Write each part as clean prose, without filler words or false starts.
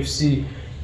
FC,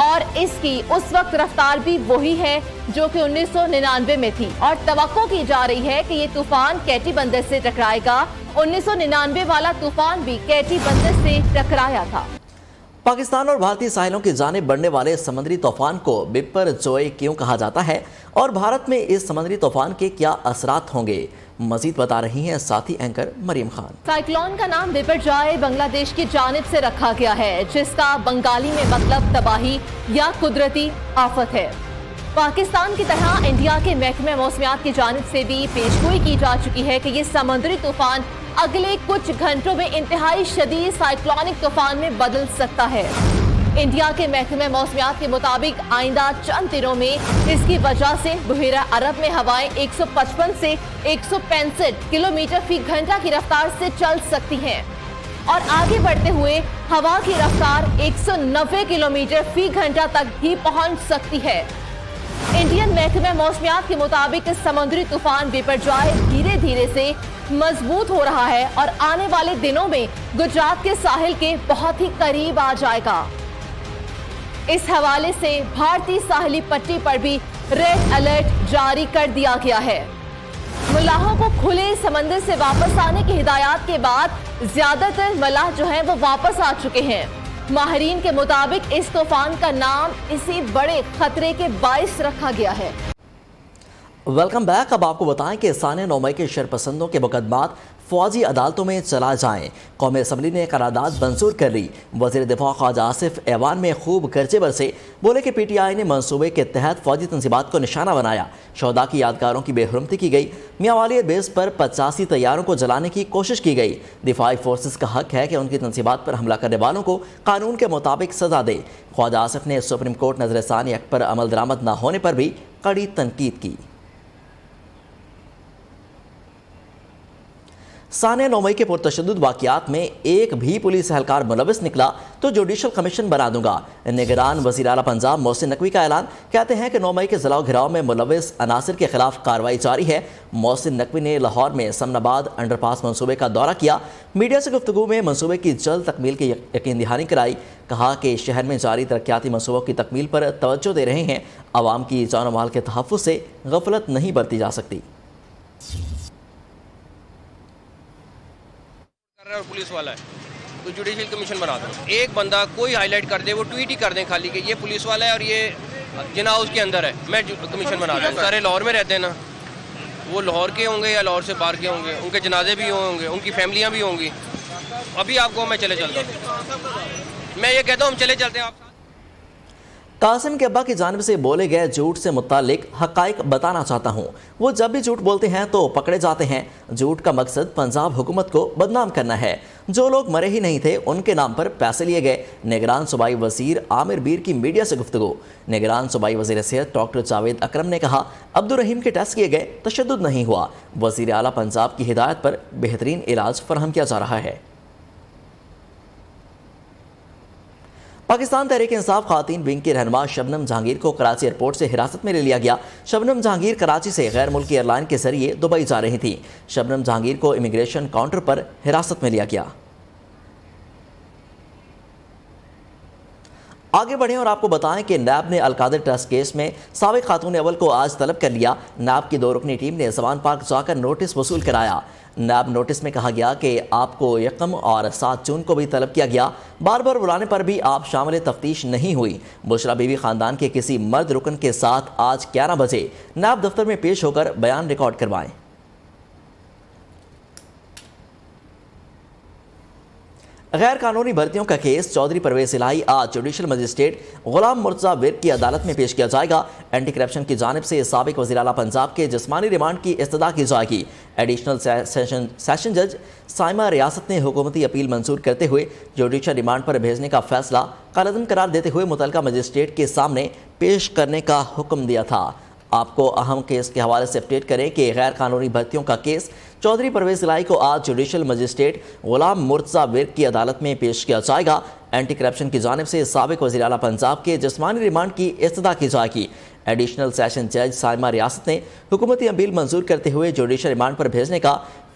اور اس کی اس وقت رفتار بھی وہی ہے جو کہ 1999 میں تھی اور توقع کی جا رہی ہے کہ یہ طوفان کیٹی بندر سے ٹکرائے گا۔ 1999 والا طوفان بھی کیٹی بندر سے ٹکرایا تھا۔ پاکستان اور بھارتی ساحلوں کی جانب بڑھنے والے سمندری طوفان کو بپر جوئے کیوں کہا جاتا ہے اور بھارت میں اس سمندری طوفان کے کیا اثرات ہوں گے، مزید بتا رہی ہیں ساتھی اینکر مریم خان۔ سائیکلون کا نام بپر جوئے بنگلہ دیش کی جانب سے رکھا گیا ہے، جس کا بنگالی میں مطلب تباہی یا قدرتی آفت ہے۔ پاکستان کی طرح انڈیا کے محکمہ موسمیات کی جانب سے بھی پیشگوئی کی جا چکی ہے کہ یہ سمندری طوفان اگلے کچھ گھنٹوں میں انتہائی شدید سائیکلونک طوفان میں بدل سکتا ہے۔ انڈیا کے محکمہ موسمیات کے مطابق آئندہ چند دنوں میں اس کی وجہ سے بحیرہ عرب میں ہوائیں 155 سے 165 کلومیٹر فی گھنٹہ کی رفتار سے چل سکتی ہیں اور آگے بڑھتے ہوئے ہوا کی رفتار 190 کلومیٹر فی گھنٹہ تک بھی پہنچ سکتی ہے۔ انڈین محکمہ موسمیات کے مطابق سمندری طوفان بپر جوئے دھیرے دھیرے سے مضبوط ہو رہا ہے اور آنے والے دنوں میں گجرات کے ساحل کے بہت ہی قریب آ جائے گا۔ اس حوالے سے بھارتی ساحلی پٹی پر بھی ریڈ الرٹ جاری کر دیا گیا ہے۔ ملاحوں کو کھلے سمندر سے واپس آنے کی ہدایات کے بعد زیادہ تر ملاح جو ہیں وہ واپس آ چکے ہیں۔ ماہرین کے مطابق اس طوفان کا نام اسی بڑے خطرے کے باعث رکھا گیا ہے۔ Welcome back. اب آپ کو بتائیں کہ ثانیہ 9 مئی کے شرپسندوں کے مقدمات فوجی عدالتوں میں چلا جائیں۔ قومی اسمبلی نے قرارداد منظور کر لی۔ وزیر دفاع خواجہ آصف ایوان میں خوب گرجے برسے، بولے کہ پی ٹی آئی نے منصوبے کے تحت فوجی تنصیبات کو نشانہ بنایا۔ شہداء کی یادگاروں کی بے حرمتی کی گئی۔ میاں والی ایئر بیس پر 85 طیاروں کو جلانے کی کوشش کی گئی۔ دفاعی فورسز کا حق ہے کہ ان کی تنصیبات پر حملہ کرنے والوں کو قانون کے مطابق سزا دے۔ خواجہ آصف نے سپریم کورٹ نظر ثانی ایکٹ پر عمل درآمد نہ ہونے پر بھی کڑی تنقید کی۔ ثانیہ 9 مئی کے پرتشدد واقعات میں ایک بھی پولیس اہلکار ملوث نکلا تو جوڈیشل کمیشن بنا دوں گا، نگران وزیر اعلیٰ پنجاب محسن نقوی کا اعلان۔ کہتے ہیں کہ 9 مئی کے جلاؤ گھراؤ میں ملوث عناصر کے خلاف کارروائی جاری ہے۔ محسن نقوی نے لاہور میں سمن آباد انڈر پاس منصوبے کا دورہ کیا۔ میڈیا سے گفتگو میں منصوبے کی جلد تکمیل کی یقین دہانی کرائی۔ کہا کہ شہر میں جاری ترقیاتی منصوبوں کی تکمیل پر توجہ دے رہے ہیں۔ عوام کی جان و مال کے تحفظ سے غفلت نہیں برتی جا سکتی۔ اور پولیس والا ہے تو جوڈیشل کمیشن بنا دو۔ ایک بندہ کوئی ہائی لائٹ کر دے، وہ ٹویٹ ہی کر دیں خالی کہ یہ پولیس والا ہے اور یہ جنا ہاؤس کے اندر ہے، میں کمیشن بنا دوں۔ سارے لاہور میں رہتے ہیں نا، وہ لاہور کے ہوں گے یا لاہور سے باہر کے ہوں گے، ان کے جنازے بھی ہوں گے، ان کی فیملیاں بھی ہوں گی۔ ابھی آپ کو میں چلے چلتا ہوں، میں یہ کہتا ہوں ہم چلے چلتے ہیں۔ آپ قاسم کے ابا کی جانب سے بولے گئے جھوٹ سے متعلق حقائق بتانا چاہتا ہوں۔ وہ جب بھی جھوٹ بولتے ہیں تو پکڑے جاتے ہیں۔ جھوٹ کا مقصد پنجاب حکومت کو بدنام کرنا ہے۔ جو لوگ مرے ہی نہیں تھے ان کے نام پر پیسے لیے گئے۔ نگران صوبائی وزیر عامر بیر کی میڈیا سے گفتگو۔ نگران صوبائی وزیر صحت ڈاکٹر جاوید اکرم نے کہا عبدالرحیم کے ٹیسٹ کیے گئے، تشدد نہیں ہوا۔ وزیر اعلیٰ پنجاب کی ہدایت پر بہترین علاج فراہم کیا جا رہا ہے۔ پاکستان تحریک انصاف خواتین ونگ کی رہنما شبنم جہانگیر کو کراچی ایئرپورٹ سے حراست میں لے لیا گیا۔ شبنم جہانگیر کراچی سے غیر ملکی ایئر لائن کے ذریعے دبئی جا رہی تھی۔ شبنم جہانگیر کو امیگریشن کاؤنٹر پر حراست میں لیا گیا۔ آگے بڑھیں اور آپ کو بتائیں کہ نیب نے القادر ٹرسٹ کیس میں سابق خاتون اول کو آج طلب کر لیا۔ نیب کی 2 رکنی ٹیم نے زمان پارک جا کر نوٹس وصول کرایا۔ نیب نوٹس میں کہا گیا کہ آپ کو 1 اور 7 جون کو بھی طلب کیا گیا۔ بار بار بلانے پر بھی آپ شامل تفتیش نہیں ہوئی۔ بشرا بیوی خاندان کے کسی مرد رکن کے ساتھ آج 11 بجے نیب دفتر میں پیش ہو کر بیان ریکارڈ کروائیں۔ غیر قانونی بھرتیوں کا کیس چودھری پرویز الہی آج judicial magistrate Ghulam Murtaza work کی عدالت میں پیش کیا جائے گا۔ اینٹی کرپشن کی جانب سے سابق وزیر اعلیٰ پنجاب کے جسمانی ریمانڈ کی استدعا کی جائے گی۔ ایڈیشنل سیشن جج سائمہ ریاست نے حکومتی اپیل منظور کرتے ہوئے جوڈیشل ریمانڈ پر بھیجنے کا فیصلہ کالعدم قرار دیتے ہوئے متعلقہ مجسٹریٹ کے سامنے پیش کرنے کا حکم دیا تھا۔ آپ کو اہم کیس کے حوالے سے اپڈیٹ کریں کہ غیر قانونی بھرتیوں کا کیس چودھری پرویز الہی کو آج judicial magistrate Ghulam Murtaza work کی عدالت میں پیش کیا جائے گا۔ اینٹی کرپشن کی جانب سے سابق وزیر اعلیٰ پنجاب کے جسمانی ریمانڈ کی استدعا کی جائے گی۔ ایڈیشنل سیشن جج سائمہ ریاست نے حکومتی اپیل منظور کرتے ہوئے جوڈیشل ریمانڈ پر بھیجنے کا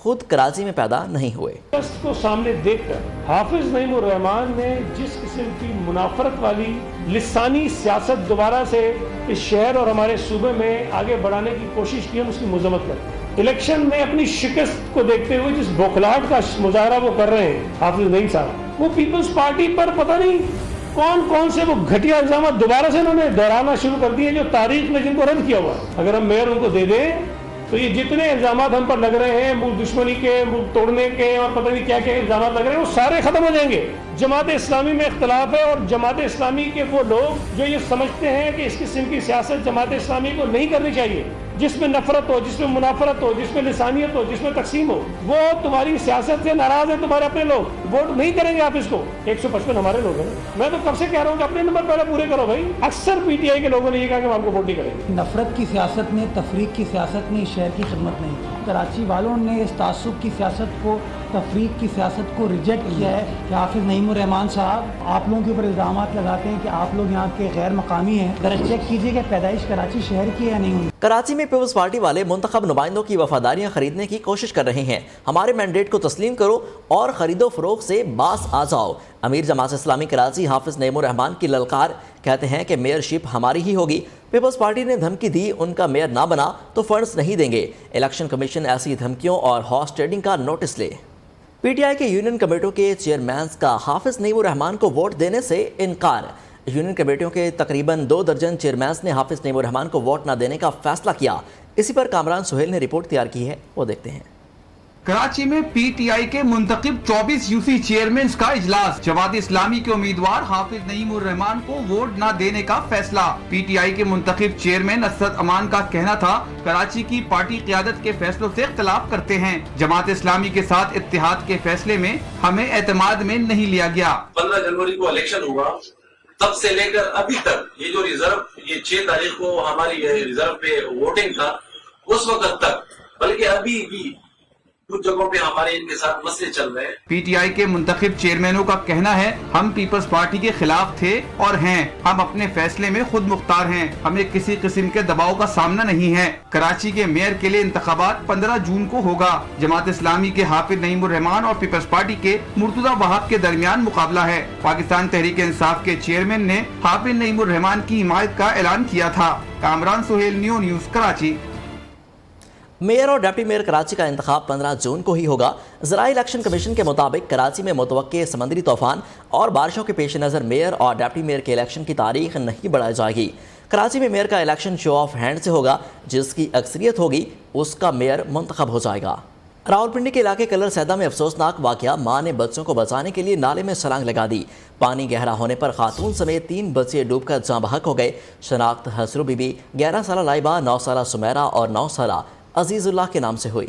خود کراچی میں پیدا نہیں ہوئے۔ کو سامنے دیکھ کر حافظ نعیم الرحمان نے جس قسم کی منافرت والی لسانی سیاست دوبارہ سے اس شہر اور ہمارے صوبے میں آگے بڑھانے کی کوشش کی، ہم اس کی مذمت کرتے ہیں۔ الیکشن میں اپنی شکست کو دیکھتے ہوئے جس بوکھلاہٹ کا مظاہرہ وہ کر رہے ہیں حافظ نعیم صاحب، وہ پیپلز پارٹی پر پتہ نہیں کون سے وہ گھٹیا الزامات دوبارہ سے انہوں نے دہرانا شروع کر دیے جو تاریخ میں جن کو رد کیا ہوا۔ اگر ہم میئر ان کو دے دیں تو یہ جتنے الزامات ہم پر لگ رہے ہیں ملک دشمنی کے، ملک توڑنے کے اور پتہ نہیں کیا کیا الزامات لگ رہے ہیں، وہ سارے ختم ہو جائیں گے۔ جماعت اسلامی میں اختلاف ہے، اور جماعت اسلامی کے وہ لوگ جو یہ سمجھتے ہیں کہ اس قسم کی سیاست جماعت اسلامی کو نہیں کرنی چاہیے، جس میں نفرت ہو، جس میں منافرت ہو، جس میں لسانیت ہو، جس میں تقسیم ہو، وہ تمہاری سیاست سے ناراض ہیں۔ تمہارے اپنے لوگ ووٹ نہیں کریں گے آپ اس کو۔ 155 ہمارے لوگ ہیں، میں تو کب سے کہہ رہا ہوں کہ اپنے نمبر پہلے پورے کرو بھائی۔ اکثر پی ٹی آئی کے لوگوں نے یہ کہا کہ ہم آپ کو ووٹ نہیں کریں گے۔ نفرت کی سیاست نے، تفریق کی سیاست نے شہر کی خدمت نہیں کی۔ کراچی والوں نے اس تعصب کی سیاست کو، تفریق کی سیاست کو ریجیکٹ کیا ہے کہ حافظ نعیم الرحمان صاحب آپ لوگوں کے اوپر الزامات لگاتے ہیں کہ آپ لوگ یہاں کے غیر مقامی ہیں۔ ذرا چیک کیجئے کہ پیدائش کراچی شہر کی ہے یا نہیں ہوئی۔ کراچی میں پیپلز پارٹی والے منتخب نمائندوں کی وفاداریاں خریدنے کی کوشش کر رہے ہیں۔ ہمارے مینڈیٹ کو تسلیم کرو اور خرید و فروخت سے باز آ جاؤ۔ امیر جماعت اسلامی کراچی حافظ نعیم الرحمان کی للکار، کہتے ہیں کہ میئر شپ ہماری ہی ہوگی۔ پیپلز پارٹی نے دھمکی دی ان کا میئر نہ بنا تو فنڈز نہیں دیں گے۔ الیکشن کمیشن ایسی دھمکیوں اور ہارس ٹریڈنگ کا نوٹس لے۔ پی ٹی آئی کے یونین کمیٹیوں کے چیئرمینز کا حافظ نعیم الرحمان کو ووٹ دینے سے انکار۔ یونین کمیٹیوں کے تقریباً 2 درجن چیئرمینز نے حافظ نعیم الرحمان کو ووٹ نہ دینے کا فیصلہ کیا۔ اسی پر کامران سہیل نے رپورٹ تیار کی ہے، وہ دیکھتے ہیں۔ کراچی میں پی ٹی آئی کے منتخب 24 یو سی چیئرمینز کا اجلاس، جماعت اسلامی کے امیدوار حافظ نعیم الرحمان کو ووٹ نہ دینے کا فیصلہ۔ پی ٹی آئی کے منتخب چیئرمین اسد امان کا کہنا تھا کراچی کی پارٹی قیادت کے فیصلوں سے اختلاف کرتے ہیں، جماعت اسلامی کے ساتھ اتحاد کے فیصلے میں ہمیں اعتماد میں نہیں لیا گیا۔ 15 جنوری کو الیکشن ہوا، تب سے لے کر ابھی تک یہ جو ریزرو، یہ 6 تاریخ کو ہماری ریزرو پہ ووٹنگ تھا، اس وقت تک، بلکہ ابھی بھی کچھ جگہوں پہ ہمارے ان کے ساتھ مسئلے چل رہے ہیں۔ پی ٹی آئی کے منتخب چیئرمینوں کا کہنا ہے ہم پیپلز پارٹی کے خلاف تھے اور ہیں، ہم اپنے فیصلے میں خود مختار ہیں، ہمیں کسی قسم کے دباؤ کا سامنا نہیں ہے۔ کراچی کے میئر کے لیے انتخابات 15 جون کو ہوگا۔ جماعت اسلامی کے حافظ نعیم الرحمان اور پیپلز پارٹی کے مرتضی وہاب کے درمیان مقابلہ ہے۔ پاکستان تحریک انصاف کے چیئرمین نے حافظ نعیم الرحمان کی حمایت کا اعلان کیا تھا۔ کامران سہیل، نیوز کراچی۔ میئر اور ڈپٹی میئر کراچی کا انتخاب 15 جون کو ہی ہوگا۔ ذرائع الیکشن کمیشن کے مطابق کراچی میں متوقع سمندری طوفان اور بارشوں کے پیش نظر میئر اور ڈپٹی میئر کے الیکشن کی تاریخ نہیں بڑھائی جائے گی۔ کراچی میں میئر کا الیکشن شو آف ہینڈ سے ہوگا، جس کی اکثریت ہوگی اس کا میئر منتخب ہو جائے گا۔ راولپنڈی کے علاقے کلر سیدہ میں افسوسناک واقعہ، ماں نے بچوں کو بچانے کے لیے نالے میں چھلانگ لگا دی۔ پانی گہرا ہونے پر خاتون سمیت 3 بچے ڈوب کر جاں بحق ہو گئے۔ شناخت حسرو بی بی 11 سالہ لائبہ، 9 سالہ سمیرہ اور 9 سالہ عزیز اللہ کے نام سے ہوئی۔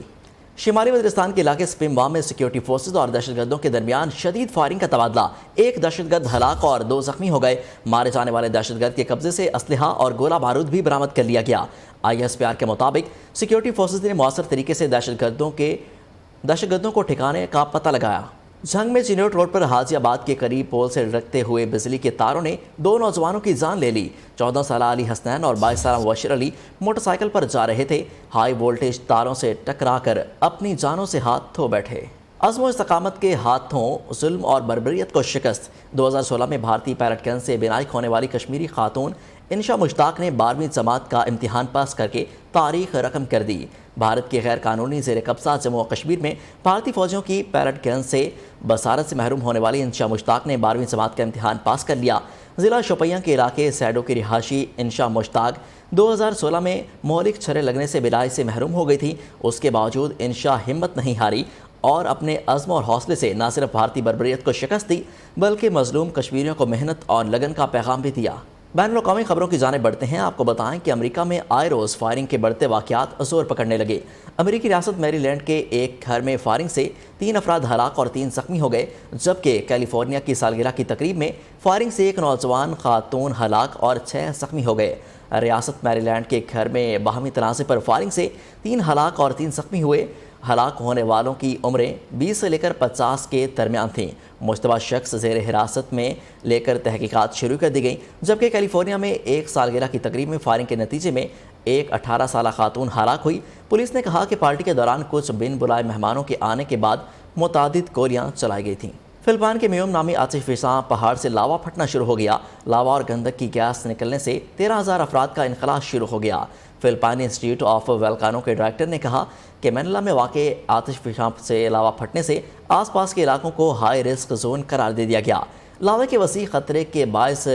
شمالی وزیرستان کے علاقے سپیموا میں سیکیورٹی فورسز اور دہشت گردوں کے درمیان شدید فائرنگ کا تبادلہ، 1 دہشت گرد ہلاک اور 2 زخمی ہو گئے۔ مارے جانے والے دہشت گرد کے قبضے سے اسلحہ اور گولہ بارود بھی برآمد کر لیا گیا۔ آئی ایس پی آر کے مطابق سیکیورٹی فورسز نے مؤثر طریقے سے دہشت گردوں کو ٹھکانے کا پتہ لگایا۔ جھنگ میں چینوٹ روڈ پر حاجی آباد کے قریب پول سے لٹکتے ہوئے بجلی کے تاروں نے 2 نوجوانوں کی جان لے لی۔ 14 سالہ علی حسنین اور 22 سالہ مبشر علی موٹر سائیکل پر جا رہے تھے، ہائی وولٹیج تاروں سے ٹکرا کر اپنی جانوں سے ہاتھ دھو بیٹھے۔ عزم و استقامت کے ہاتھوں ظلم اور بربریت کو شکست۔ 2016 میں بھارتی پیرٹ گن سے بینائی ہونے والی کشمیری خاتون انشا مشتاق نے 12ویں جماعت کا امتحان پاس کر کے تاریخ رقم کر دی۔ بھارت کے غیر قانونی زیر قبضہ جموں و کشمیر میں بھارتی فوجیوں کی پیرٹ گن سے بصارت سے محروم ہونے والی انشا مشتاق نے 12ویں جماعت کا امتحان پاس کر لیا۔ ضلع شوپیاں کے علاقے سیڈو کی رہائشی انشا مشتاق 2016 میں مہلک چھرے لگنے سے بینائی سے محروم ہو گئی تھی۔ اس کے باوجود انشا ہمت نہیں ہاری اور اپنے عزم اور حوصلے سے نہ صرف بھارتی بربریت کو شکست دی بلکہ مظلوم کشمیریوں کو محنت اور لگن کا پیغام بھی دیا۔ بین الاقوامی خبروں کی جانب بڑھتے ہیں۔ آپ کو بتائیں کہ امریکہ میں آئے روز فائرنگ کے بڑھتے واقعات زور پکڑنے لگے۔ امریکی ریاست میری لینڈ کے ایک گھر میں فائرنگ سے 3 افراد ہلاک اور 3 زخمی ہو گئے، جبکہ کیلیفورنیا کی سالگرہ کی تقریب میں فائرنگ سے 1 نوجوان خاتون ہلاک اور 6 زخمی ہو گئے۔ ریاست میری لینڈ کے گھر میں باہمی تنازع پر فائرنگ سے 3 ہلاک اور 3 زخمی ہوئے۔ ہلاک ہونے والوں کی عمریں 20 سے لے کر 50 کے درمیان تھیں۔ مشتبہ شخص زیر حراست میں لے کر تحقیقات شروع کر دی گئیں، جبکہ کیلیفورنیا میں 1 سالگرہ کی تقریب میں فائرنگ کے نتیجے میں ایک 18 سالہ خاتون ہلاک ہوئی۔ پولیس نے کہا کہ پارٹی کے دوران کچھ بن بلائے مہمانوں کے آنے کے بعد متعدد گولیاں چلائی گئی تھیں۔ فلپائن کے میوم نامی آتش فشاں پہاڑ سے لاوا پھٹنا شروع ہو گیا۔ لاوا اور گندک کی گیس نکلنے سے 13,000 افراد کا انخلاء شروع ہو گیا۔ فلپائنی انسٹیٹیوٹ آف والکانو کے ڈائریکٹر نے کہا کہ مینلا میں واقع آتش فشاں سے لاوا پھٹنے سے آس پاس کے علاقوں کو ہائی رسک زون قرار دے دیا گیا۔ لاوے کے وسیع خطرے کے باعث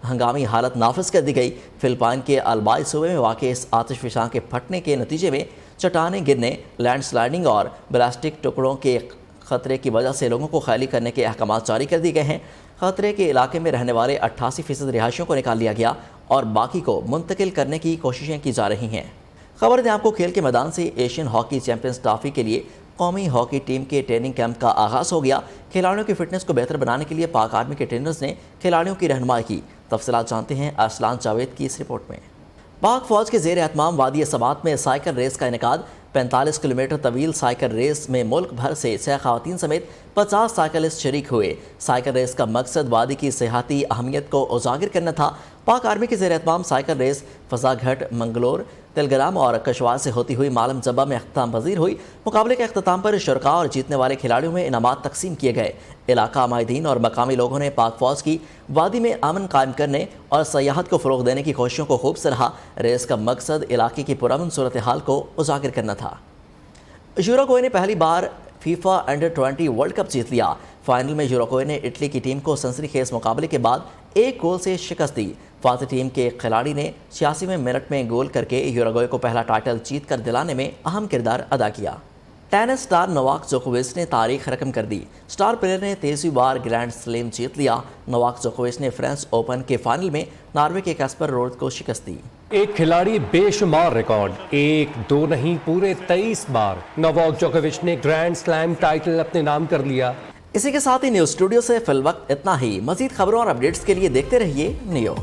ہنگامی حالت نافذ کر دی گئی۔ فلپائن کے البائی صوبے میں واقع اس آتش فشاں کے پھٹنے کے نتیجے میں چٹانیں گرنے، لینڈ سلائڈنگ اور بلاسٹک ٹکڑوں کے خطرے کی وجہ سے لوگوں کو خالی کرنے کے احکامات جاری کر دیے گئے ہیں۔ خطرے کے علاقے میں رہنے والے 88% رہائشیوں کو نکال لیا گیا اور باقی کو منتقل کرنے کی کوششیں کی جا رہی ہیں۔ خبر دیں آپ کو، کھیل کے میدان سے ایشین ہاکی چیمپئنز ٹرافی کے لیے قومی ہاکی ٹیم کے ٹریننگ کیمپ کا آغاز ہو گیا۔ کھلاڑیوں کی فٹنس کو بہتر بنانے کے لیے پاک آرمی کے ٹرینرز نے کھلاڑیوں کی رہنمائی کی۔ تفصیلات جانتے ہیں ارسلان جاوید کی اس رپورٹ میں۔ پاک فوج کے زیر اہتمام وادی سبات میں سائیکل ریس کا انعقاد۔ 45 کلومیٹر طویل سائیکل ریس میں ملک بھر سے 6 خواتین سمیت 50 سائیکلسٹ شریک ہوئے۔ سائیکل ریس کا مقصد وادی کی سیاحتی اہمیت کو اجاگر کرنا تھا۔ پاک آرمی کے زیر اہتمام سائیکل ریس فضا گھٹ، منگلور، تلگرام اور کشوار سے ہوتی ہوئی معلم جبہ میں اختتام پذیر ہوئی۔ مقابلے کے اختتام پر شرکاء اور جیتنے والے کھلاڑیوں میں انعامات تقسیم کیے گئے۔ علاقہ مائدین اور مقامی لوگوں نے پاک فوج کی وادی میں امن قائم کرنے اور سیاحت کو فروغ دینے کی کوششوں کو خوب سراہا۔ ریس کا مقصد علاقے کی پرامن صورتحال کو اجاگر کرنا تھا۔ یوروگوئے نے پہلی بار فیفا انڈر 20 ورلڈ کپ جیت لیا۔ فائنل میں یوروگوئے نے اٹلی کی ٹیم کو سنسنی خیز مقابلے کے بعد 1 گول سے شکست دی۔ فاتح ٹیم کے کھلاڑی نے 86ویں منٹ میں گول کر کے یوروگوئے کو پہلا ٹائٹل جیت کر دلانے میں اہم کردار ادا کیا۔ ٹینس سٹار نوواک جوکووچ نے تاریخ رقم کر دی۔ سٹار پلیئر نے 23ویں بار گرینڈ سلیم جیت لیا۔ نوواک جوکووچ نے فرانس اوپن کے فائنل میں ناروے کے کاسپر رود کو شکست دی۔ ایک کھلاڑی بے شمار ریکارڈ، 1 2 نہیں پورے 23 بار نوواک جوکووچ نے گرینڈ سلیم ٹائٹل اپنے نام کر لیا۔ اسی کے ساتھ ہی نیوز اسٹوڈیو سے فی الوقت اتنا ہی۔ مزید خبروں اور اپڈیٹس کے لیے دیکھتے رہیے نیو۔